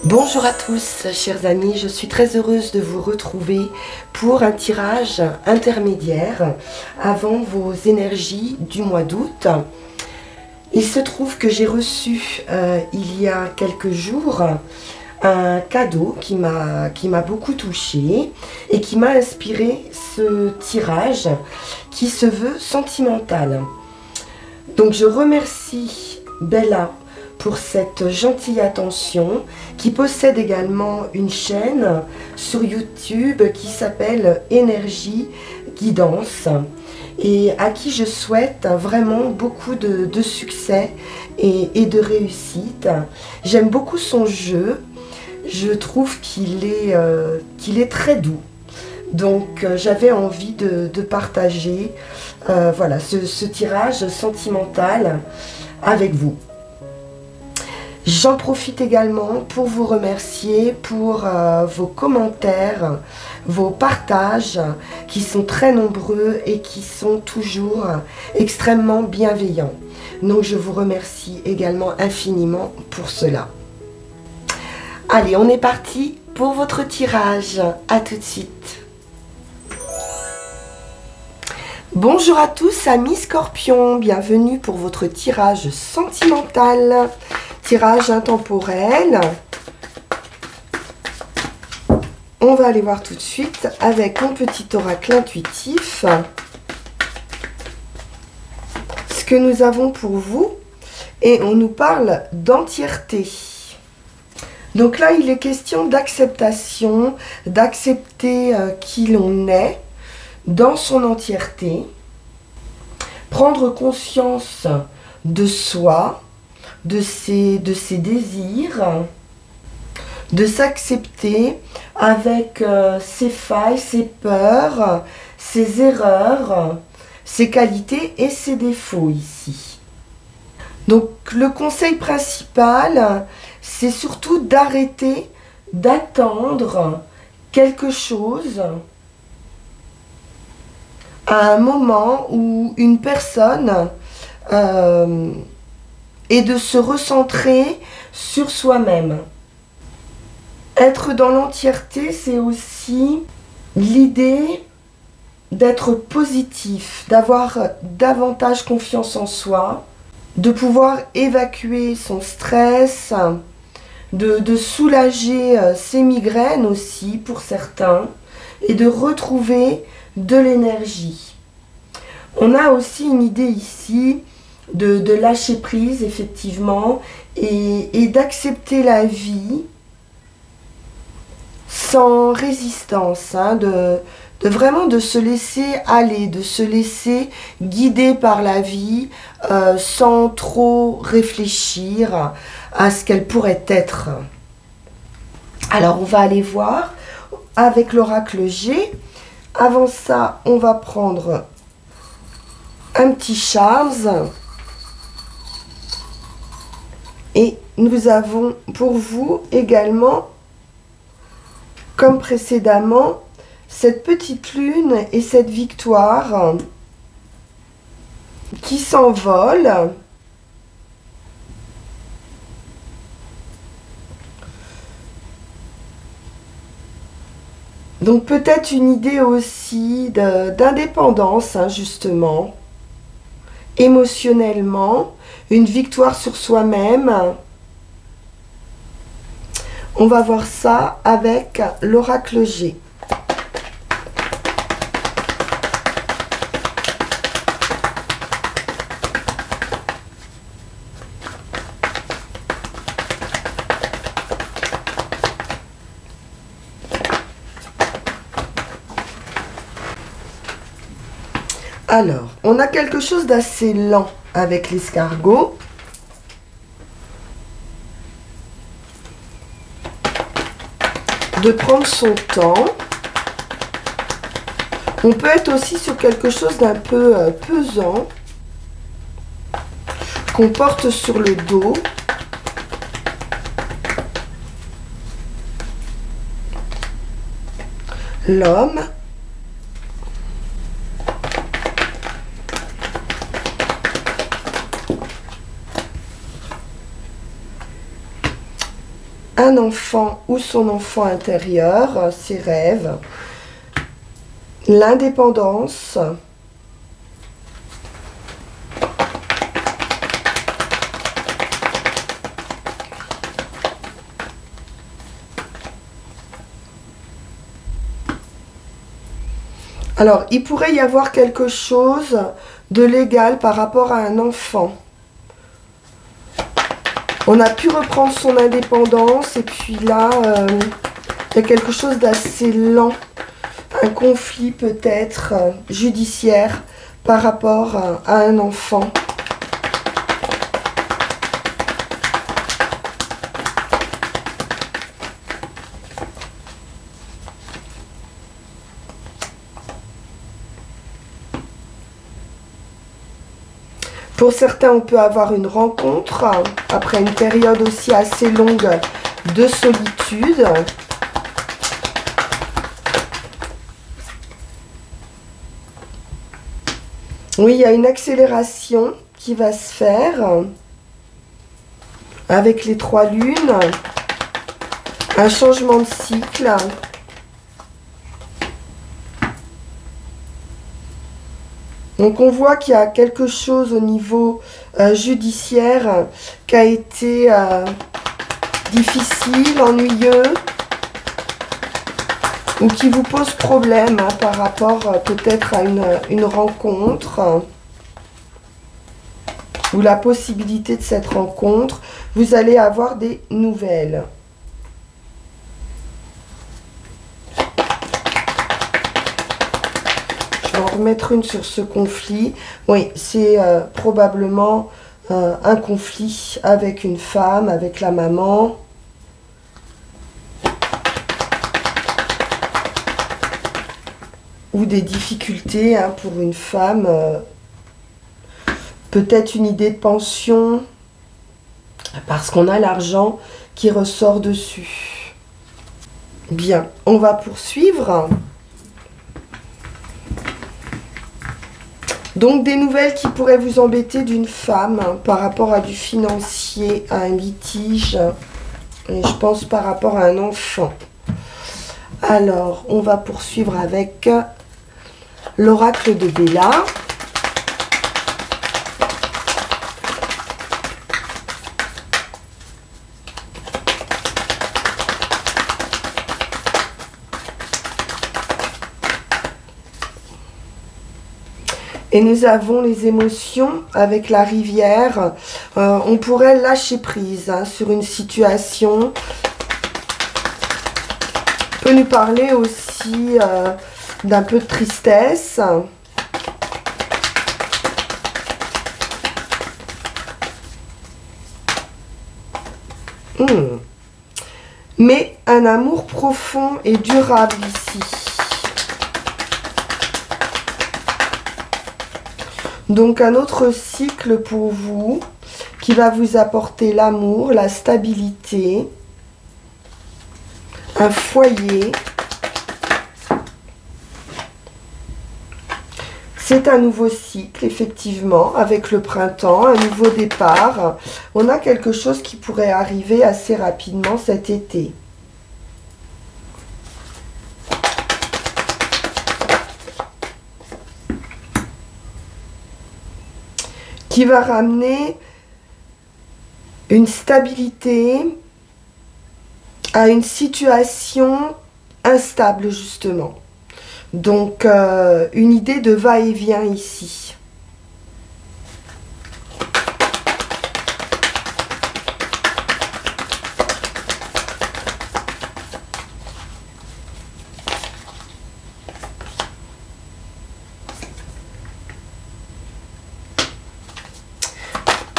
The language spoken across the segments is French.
Bonjour à tous, chers amis, je suis très heureuse de vous retrouver pour un tirage intermédiaire avant vos énergies du mois d'août. Il se trouve que j'ai reçu il y a quelques jours un cadeau qui m'a beaucoup touchée et qui m'a inspiré ce tirage qui se veut sentimental. Donc je remercie Bella pour cette gentille attention, qui possède également une chaîne sur YouTube qui s'appelle Énergie Guidance et à qui je souhaite vraiment beaucoup de succès et de réussite. J'aime beaucoup son jeu, je trouve qu'il est très doux. Donc j'avais envie de partager voilà, ce tirage sentimental avec vous. J'en profite également pour vous remercier pour vos commentaires, vos partages qui sont très nombreux et qui sont toujours extrêmement bienveillants. Donc je vous remercie également infiniment pour cela. Allez, on est parti pour votre tirage. À tout de suite. Bonjour à tous, amis Scorpions, bienvenue pour votre tirage sentimental. Tirage intemporel. On va aller voir tout de suite avec mon petit oracle intuitif ce que nous avons pour vous. Et on nous parle d'entièreté. Donc là, il est question d'acceptation, d'accepter qui l'on est dans son entièreté. Prendre conscience de soi, de ses désirs, de s'accepter avec ses failles, ses peurs, ses erreurs, ses qualités et ses défauts ici. Donc le conseil principal, c'est surtout d'arrêter d'attendre quelque chose à un moment où une personne et de se recentrer sur soi-même. Être dans l'entièreté, c'est aussi l'idée d'être positif, d'avoir davantage confiance en soi, de pouvoir évacuer son stress, de soulager ses migraines aussi pour certains, et de retrouver de l'énergie. On a aussi une idée ici de lâcher prise effectivement et d'accepter la vie sans résistance, hein, de vraiment de se laisser aller, de se laisser guider par la vie sans trop réfléchir à ce qu'elle pourrait être. Alors on va aller voir avec l'oracle G. Avant ça, on va prendre un petit Charles. Et nous avons pour vous également, comme précédemment, cette petite lune et cette victoire qui s'envole. Donc peut-être une idée aussi d'indépendance, hein, justement, émotionnellement. Une victoire sur soi-même. On va voir ça avec l'oracle G. Alors, on a quelque chose d'assez lent avec l'escargot. De prendre son temps. On peut être aussi sur quelque chose d'un peu pesant qu'on porte sur le dos. L'homme. un enfant ou son enfant intérieur, ses rêves, l'indépendance, alors, il pourrait y avoir quelque chose de légal par rapport à un enfant. On a pu reprendre son indépendance et puis là, il y a quelque chose d'assez lent. Un conflit peut-être judiciaire par rapport à un enfant. Pour certains, on peut avoir une rencontre après une période aussi assez longue de solitude. Oui, il y a une accélération qui va se faire avec les 3 lunes, un changement de cycle. Donc on voit qu'il y a quelque chose au niveau judiciaire qui a été difficile, ennuyeux, ou qui vous pose problème par rapport peut-être à une rencontre, ou la possibilité de cette rencontre. Vous allez avoir des nouvelles. Je vais en remettre une sur ce conflit. Oui, c'est probablement un conflit avec une femme, avec la maman. Ou des difficultés pour une femme. Peut-être une idée de pension. Parce qu'on a l'argent qui ressort dessus. Bien, on va poursuivre. Donc des nouvelles qui pourraient vous embêter d'une femme par rapport à du financier, à un litige, et je pense par rapport à un enfant. Alors, on va poursuivre avec l'oracle de Béla. Et nous avons les émotions avec la rivière. On pourrait lâcher prise sur une situation. On peut nous parler aussi d'un peu de tristesse. Mais un amour profond et durable ici. Donc un autre cycle pour vous qui va vous apporter l'amour, la stabilité, un foyer. C'est un nouveau cycle, effectivement, avec le printemps, un nouveau départ. On a quelque chose qui pourrait arriver assez rapidement cet été. Qui va ramener une stabilité à une situation instable, justement. Donc, une idée de va-et-vient ici.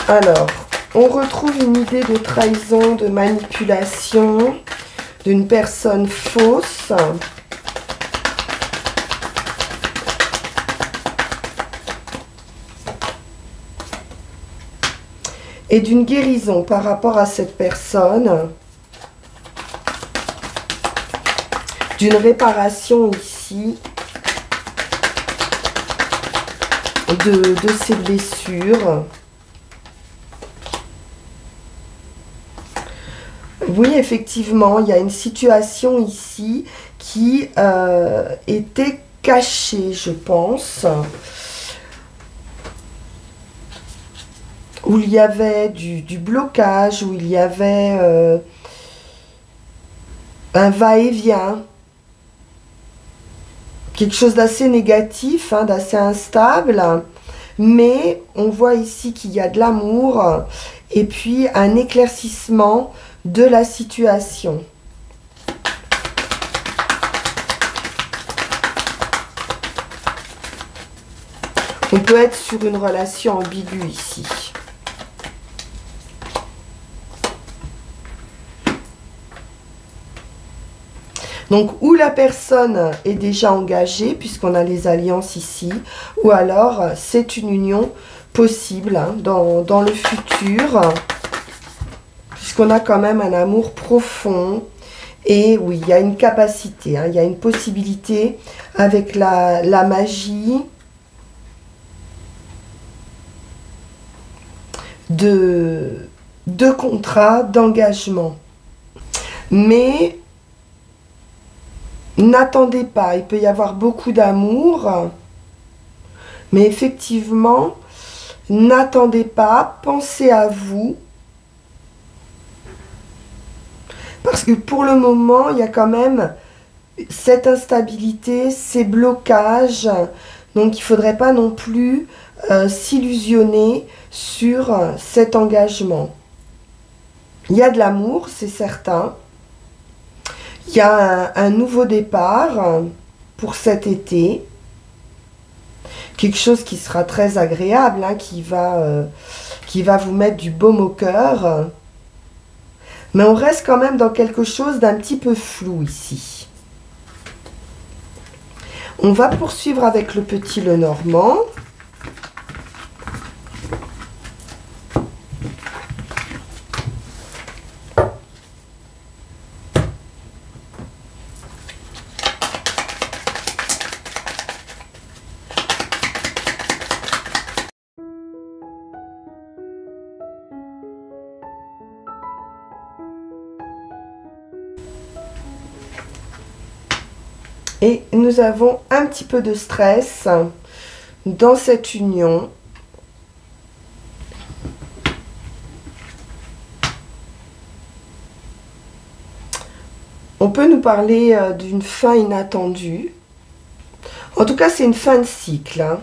Alors, on retrouve une idée de trahison, de manipulation, d'une personne fausse. Et d'une guérison par rapport à cette personne. D'une réparation ici. De ses blessures. Oui, effectivement, il y a une situation ici qui était cachée, je pense. Où il y avait du blocage, où il y avait un va-et-vient. Quelque chose d'assez négatif, hein, d'assez instable. Mais on voit ici qu'il y a de l'amour et puis un éclaircissement de la situation. On peut être sur une relation ambiguë ici. Donc, ou la personne est déjà engagée, puisqu'on a les alliances ici, ou alors c'est une union possible hein, dans le futur, puisqu'on a quand même un amour profond. Et oui, il y a une capacité, hein, il y a une possibilité avec la magie de contrat, d'engagement. Mais n'attendez pas, il peut y avoir beaucoup d'amour, mais effectivement, n'attendez pas, pensez à vous. Parce que pour le moment, il y a quand même cette instabilité, ces blocages. Donc, il ne faudrait pas non plus s'illusionner sur cet engagement. Il y a de l'amour, c'est certain. Il y a un nouveau départ pour cet été. Quelque chose qui sera très agréable, hein, qui va vous mettre du baume au cœur. Mais on reste quand même dans quelque chose d'un petit peu flou ici. On va poursuivre avec le petit Lenormand. Et nous avons un petit peu de stress dans cette union. On peut nous parler d'une fin inattendue. En tout cas, c'est une fin de cycle. Hein.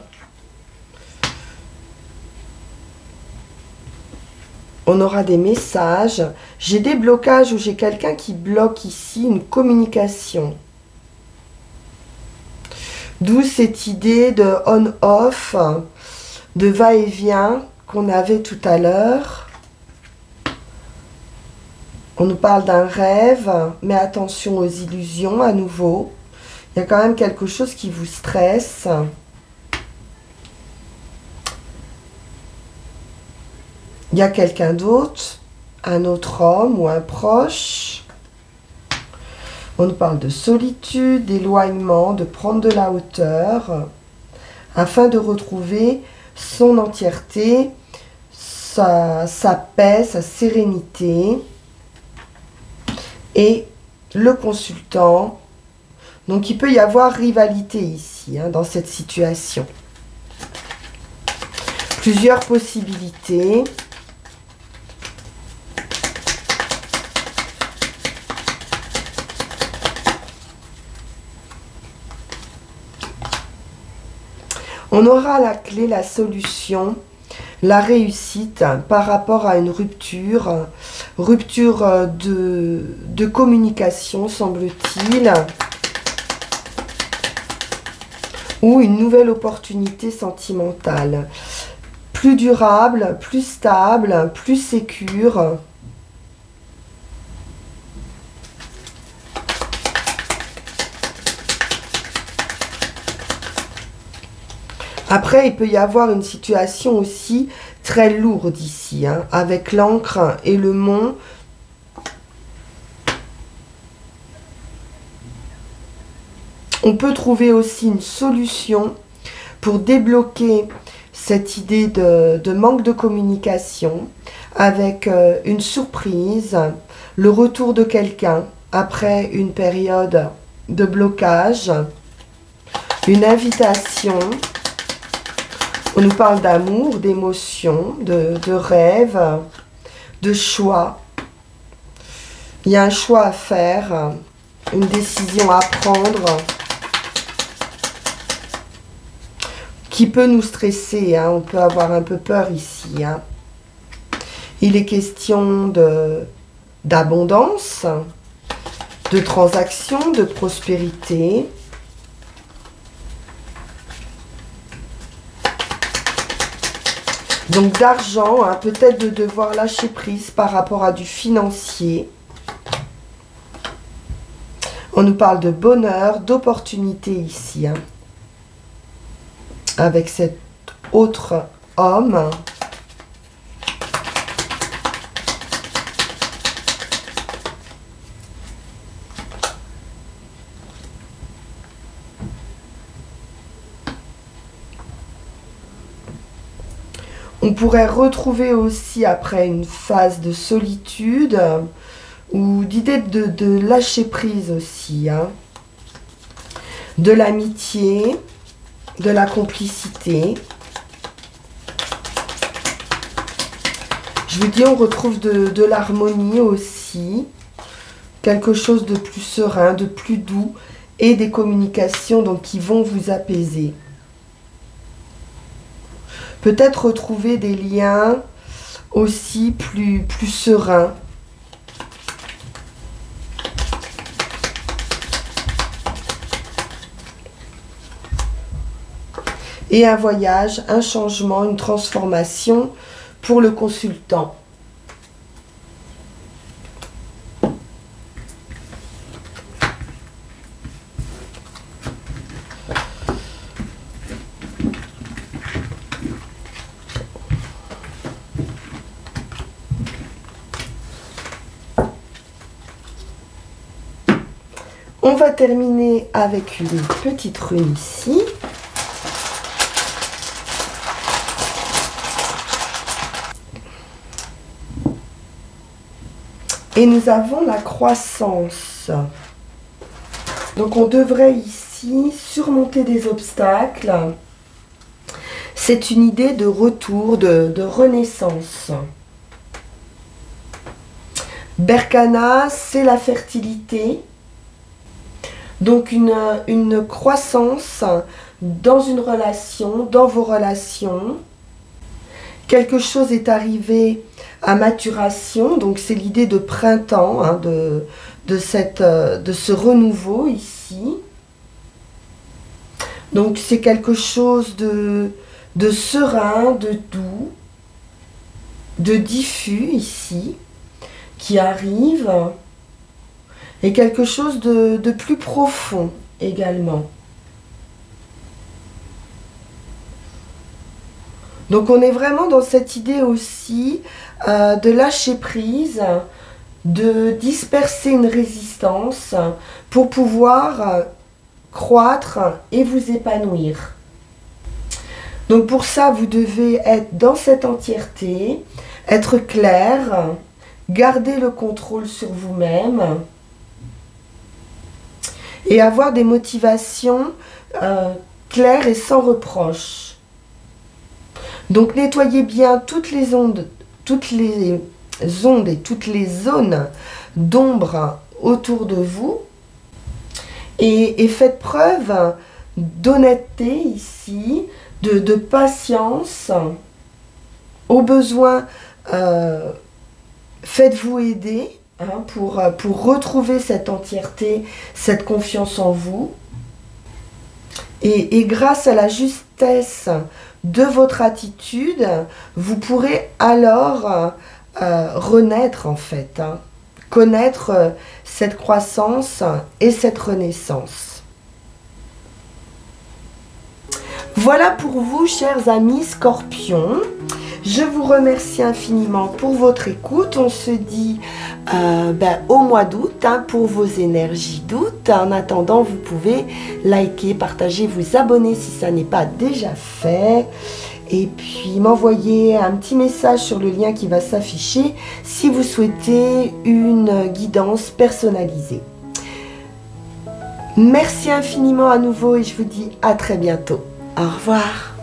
On aura des messages. J'ai des blocages où j'ai quelqu'un qui bloque ici une communication. D'où cette idée de on-off, de va-et-vient qu'on avait tout à l'heure. On nous parle d'un rêve, mais attention aux illusions à nouveau. Il y a quand même quelque chose qui vous stresse. Il y a quelqu'un d'autre, un autre homme ou un proche. On nous parle de solitude, d'éloignement, de prendre de la hauteur, afin de retrouver son entièreté, sa paix, sa sérénité. Et le consultant, donc il peut y avoir rivalité ici, hein, dans cette situation. Plusieurs possibilités. On aura la clé, la solution, la réussite par rapport à une rupture de communication, semble-t-il, ou une nouvelle opportunité sentimentale. Plus durable, plus stable, plus sécure. Après, il peut y avoir une situation aussi très lourde ici, hein, avec l'encre et le mont. On peut trouver aussi une solution pour débloquer cette idée de manque de communication avec une surprise, le retour de quelqu'un après une période de blocage, une invitation. On nous parle d'amour, d'émotion, de rêve, de choix. Il y a un choix à faire, une décision à prendre qui peut nous stresser, hein. On peut avoir un peu peur ici, hein. Il est question d'abondance, de transactions, de prospérité. Donc d'argent, hein, peut-être de devoir lâcher prise par rapport à du financier. On nous parle de bonheur, d'opportunité ici, hein, avec cet autre homme. On pourrait retrouver aussi après une phase de solitude ou d'idée de lâcher prise aussi, hein. De l'amitié, de la complicité. Je vous dis, on retrouve de l'harmonie aussi, quelque chose de plus serein, de plus doux et des communications donc, qui vont vous apaiser. Peut-être retrouver des liens aussi plus sereins. Et un voyage, un changement, une transformation pour le consultant. On va terminer avec une petite rune ici. Et nous avons la croissance. Donc on devrait ici surmonter des obstacles. C'est une idée de retour, de renaissance. Berkana, c'est la fertilité. Donc une croissance dans une relation, dans vos relations. Quelque chose est arrivé à maturation, donc c'est l'idée de printemps, hein, de ce renouveau ici. Donc c'est quelque chose de serein, de doux, de diffus ici, qui arrive. Et quelque chose de plus profond également. Donc on est vraiment dans cette idée aussi de lâcher prise, de disperser une résistance pour pouvoir croître et vous épanouir. Donc pour ça, vous devez être dans cette entièreté, être clair, garder le contrôle sur vous-même et avoir des motivations claires et sans reproche. Donc nettoyez bien toutes les ondes et toutes les zones d'ombre autour de vous et faites preuve d'honnêteté ici, de patience. Au besoin, faites-vous aider, hein, pour retrouver cette entièreté, cette confiance en vous. Et grâce à la justesse de votre attitude, vous pourrez alors renaître en fait, hein, connaître cette croissance et cette renaissance. Voilà pour vous, chers amis Scorpions. Je vous remercie infiniment pour votre écoute. On se dit au mois d'août, hein, pour vos énergies d'août. En attendant, vous pouvez liker, partager, vous abonner si ça n'est pas déjà fait. et puis m'envoyer un petit message sur le lien qui va s'afficher si vous souhaitez une guidance personnalisée. Merci infiniment à nouveau et je vous dis à très bientôt. Au revoir.